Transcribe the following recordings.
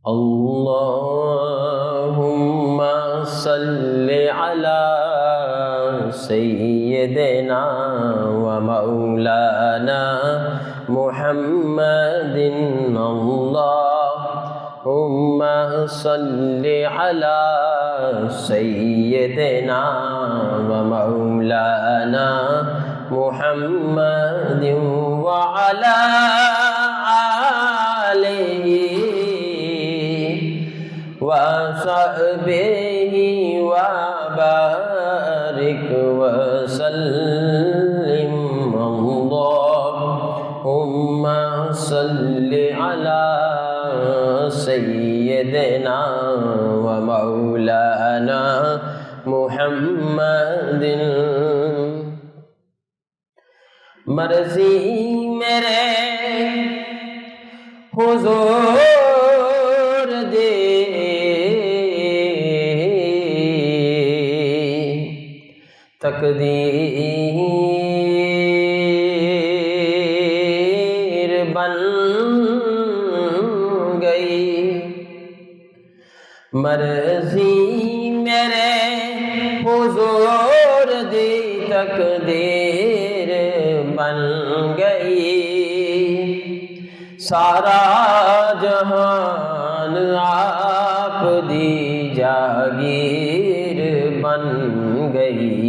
अल्लाहुम्मा सल्लि अला सय्यिदिना व मौलाना मुहम्मदिन। अल्लाहुम्मा सल्लि अला सय्यिदिना व मौलाना मुहम्मदिन व अला आलिहि व सहबिहि व बारिक व सल्लिम। अल्लाहुम्मा सल्लि अला सय्यिदिना व मौलाना मुहम्मदिन। मर्ज़ी मेरे हुज़ूर दे तकदीर बन गई। मर्ज़ी मेरे हुज़ूर दी तकदीर बन गई। सारा जहान आप दी जागीर बन गई।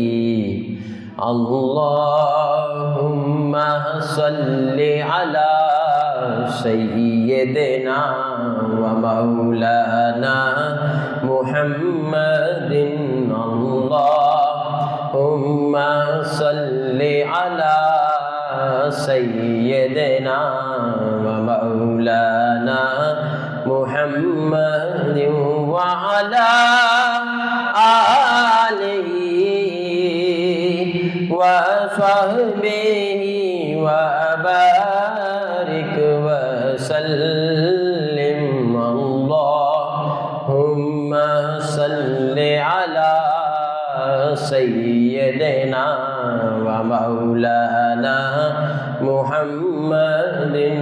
अल्लाहुम्मा सल्लि अला सय्यिदिना व मौलाना मुहम्मदिन। अल्लाहुम्मा सल्लि अला सय्यिदिना व मौलाना मुहम्मदिन व अला आलिहि व सहबिहि व बारिक व सल्लिम। अल्लाहुम्मा सल्लि अला सय्यिदिना व मौलाना मुहम्मदिन।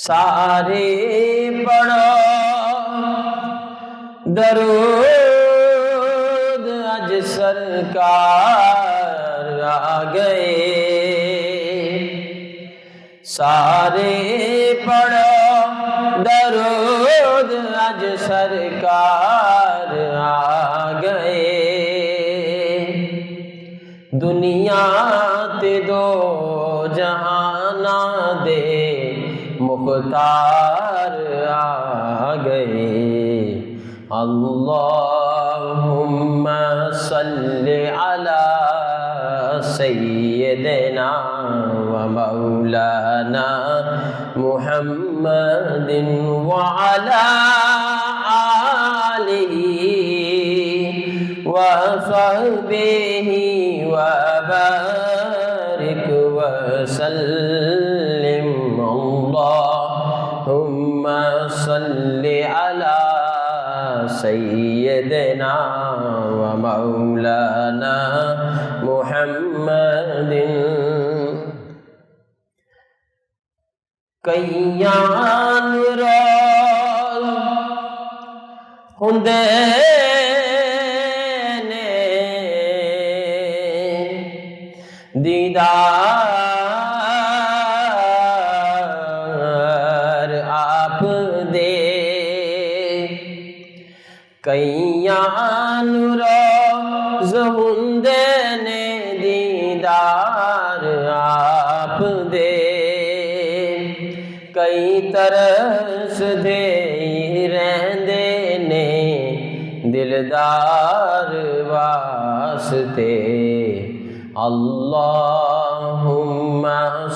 सारे पढ़ो दरूद अज सरकार आ गए। सारे पढ़ो दरूद अज सरकार आ गए। दुनिया ते दो जहाना दे मुख्तार आ गए। अल्लाहुम्मा सल्लि अला सय्यिदिना व मौलाना मुहम्मदिन व अला आलिहि व सहबिहि व बारिक व सल्लिम। अल्लाहुम्मा सल्लि अला सय्यिदिना व मौलाना मुहम्मदिन। कईयान रोज़ हुंदे ने दीदार आप दे। कईयान रोज़ हुंदे ने दीदार आप दे। कई तरस दे रहंदे ने दिलदार वास्ते। अल्लाहुम्मा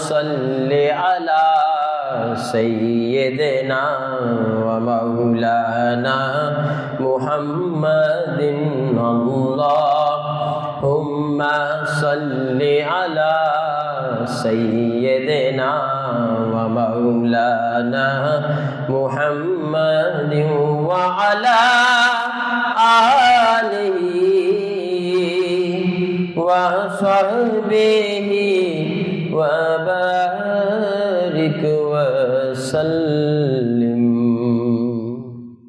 सल्लि अला सय्यिदिना व मौलाना मुहम्मदिन। अल्लाहुम्मा सल्लि अला सय्यिदिना व मौलाना मुहम्मदिन व अला आलिहि व सहबिहि व बारिक व सल्लिम।